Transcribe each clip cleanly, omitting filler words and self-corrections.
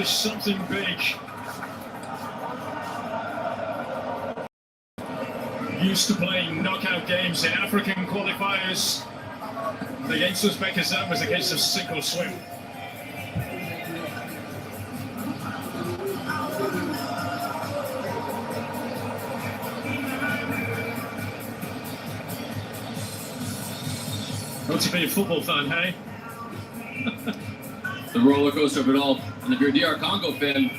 accomplish something big. Used to playing knockout games in African qualifiers. Against Uzbekistan was a case of sink or swim. Not to be a football fan, hey? The roller coaster of it all. And if you're a DR Congo fan,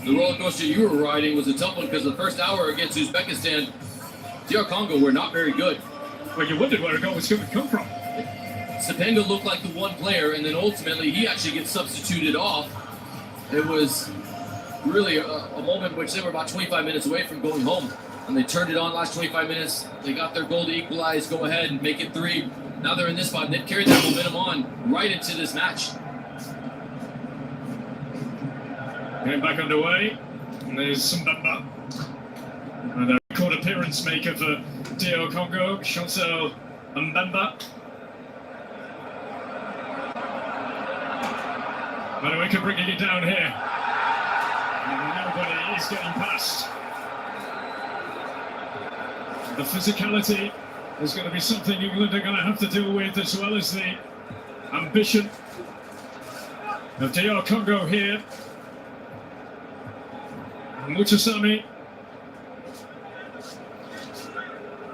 the roller coaster you were riding was a tough one because the first hour against Uzbekistan, DR Congo were not very good. Well, you wondered where a goal was going to come from. Sepenga looked like the one player, and then ultimately he actually gets substituted off. It was really a moment in which they were about 25 minutes away from going home. And they turned it on last 25 minutes. They got their goal to equalize, go ahead and make it 3. Now they're in this spot, and they've carried that momentum on right into this match. Getting back underway. And there's Mbemba. And a record appearance maker for DR Congo, Chancel Mbemba. But we can bring it down here. And nobody is getting past. The physicality is going to be something England are going to have to deal with, as well as the ambition of DR Congo here. Mutasami.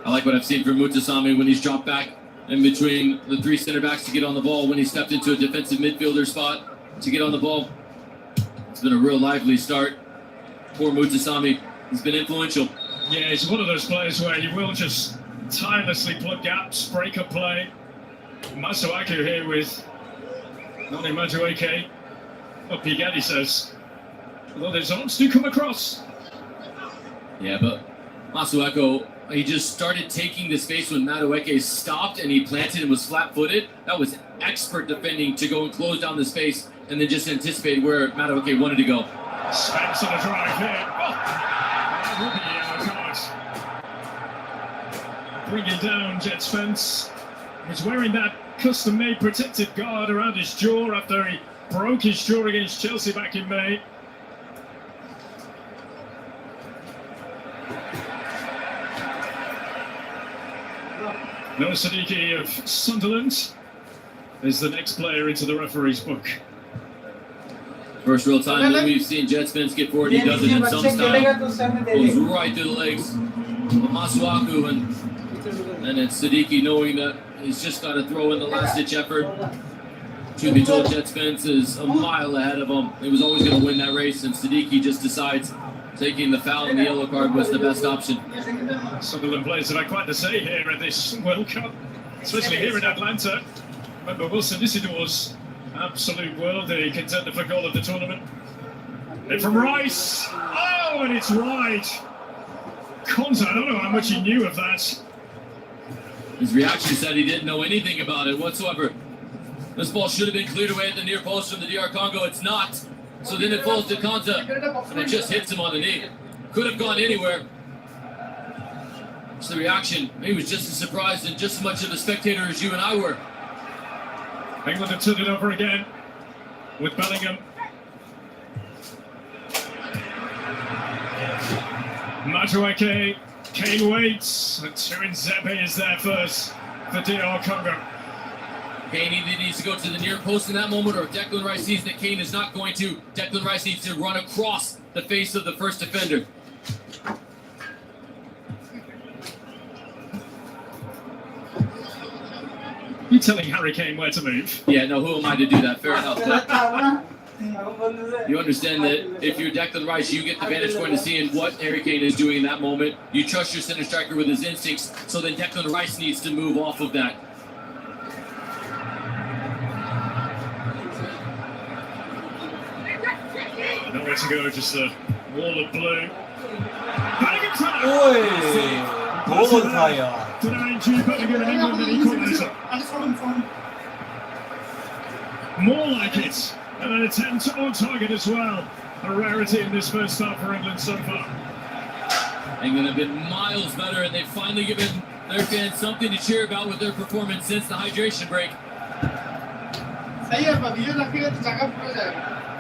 I like what I've seen from Mutasami when he's dropped back in between the 3 center backs to get on the ball, when he stepped into a defensive midfielder spot to get on the ball. It's been a real lively start. Poor Mutasami has been influential. Yeah, he's one of those players where he will just tirelessly plug gaps, break up play. Masuaku here with Nani Madueke. Up he get, he says. Although his arms do come across. Yeah, but Masuaku, he just started taking the space when Madueke stopped and he planted and was flat-footed. That was expert defending to go and close down the space and then just anticipate where Madueke wanted to go. Spence on a drive here. Oh, that will be bringing down Jet Spence. He's wearing that custom-made protected guard around his jaw after he broke his jaw against Chelsea back in May. Noah Siddiqui of Sunderland is the next player into the referee's book. First real time that we've seen Jet Spence get forward. He does it in some style. Goes right through the legs of Masuaku, and then Siddiqui, knowing that he's just got to throw in the last-ditch effort. Truth be told, Jet Spence is a mile ahead of him. He was always going to win that race, and Siddiqui just decides taking the foul and the yellow card was the best option. Sunderland players have had quite the say here at this World Cup, especially here in Atlanta. Remember Wilson Isidore's absolute worldie contender for goal of the tournament. And from Rice, oh, and it's wide. Konza, I don't know how much he knew of that. His reaction said he didn't know anything about it whatsoever. This ball should have been cleared away at the near post from the DR Congo. It's not. So then it falls to Konza, and it just hits him on the knee. Could have gone anywhere. It's the reaction. He was just as surprised and just as much of a spectator as you and I were. England have turned it over again with Bellingham. Madueke, Kane waits, and Turinzepe is there first for DR Congo. Kane either needs to go to the near post in that moment, or if Declan Rice sees that Kane is not going to, Declan Rice needs to run across the face of the first defender. You're telling Harry Kane where to move? Yeah, no, who am I to do that? Fair enough. But you understand that if you're Declan Rice, you get the vantage point of seeing what Harry Kane is doing in that moment. You trust your center striker with his instincts, so then Declan Rice needs to move off of that. Nowhere to go, just a wall of blue. Bellingham try! Oi! Goal fire! Denying Jude Bellingham in England an equaliser. More like it, and an attempt on target as well. A rarity in this first half for England so far. England have been miles better, and they've finally given their fans something to cheer about with their performance since the hydration break.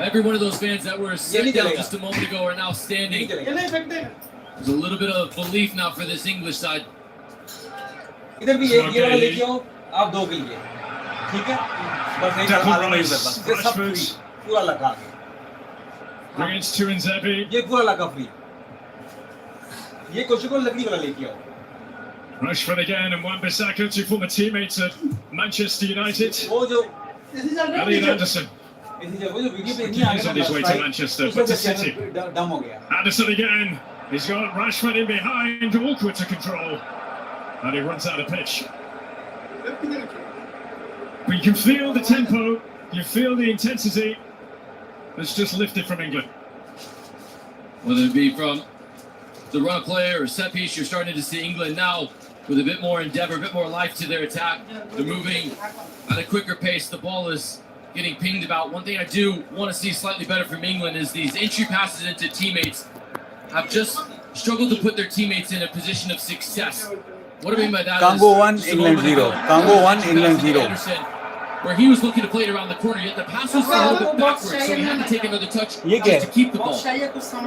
Every one of those fans that were sitting down just a moment ago are now standing. There's a little bit of belief now for this English side. इधर भी ये वाला लेके आओ आप 2 के लिए ठीक है बस नहीं आलू नहीं करता ये सब फ्री पूरा लगा Against two and Zebi. ये पूरा लगा फ्री ये कोशिश को लकड़ी वाला लेके आओ Rashford again and Wan-Bissaka, two former teammates at Manchester United. वो जो Elliot Anderson. वो जो वीडियो पे नहीं He's on his way to Manchester, but to City. डम हो गया Anderson again. He's got Rashford in behind, awkward to control. And he runs out of pitch. But you can feel the tempo, you feel the intensity that's just lifted from England. Whether it be from the run play or set piece, you're starting to see England now with a bit more endeavor, a bit more life to their attack. They're moving at a quicker pace. The ball is getting pinged about. One thing I do want to see slightly better from England is these entry passes into teammates have just struggled to put their teammates in a position of success. What I mean by that Congo is 1, England 0. Congo 1, England 0. Anderson, where he was looking to play it around the corner, yet the pass was a little bit backwards, so he had to take another touch just to keep the ball.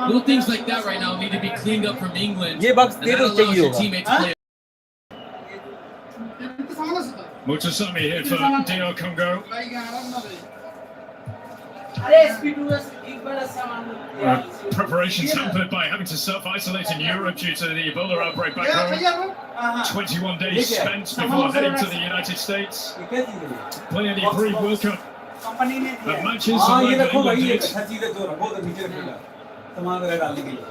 Little things like that right now need to be cleaned up from England, ये बक्स and they that दो allows चाहिए your होगा teammate to play. Mutasami here for DR Congo. Preparations hampered by having to self-isolate in Europe due to the Ebola outbreak back home. 21 days spent before heading to the United States. Playing the pre-World Cup of matches हाँ and ये like रखो भाई England ये did. अच्छा चीज़ है जो रखो तो नीचे रखोगा सामान वगैरह डालने के लिए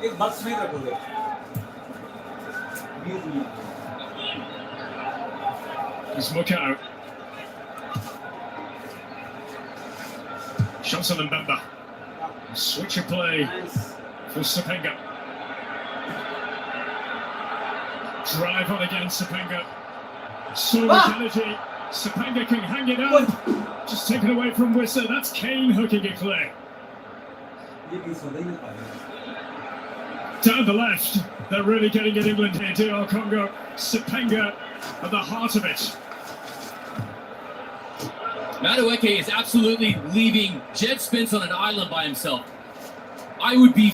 एक बक्स में रखोगे It's Mukau. Johnson and Bemba. Switch of play for Sepenga. Drive on again, Sepenga. So much energy. Sepenga can hang it up. Just taken away from Wissa. That's Kane hooking it clear. Down the left. They're really getting it England here. DR Congo. Sepenga at the heart of it. Madueke is absolutely leaving Jed Spence on an island by himself. I would be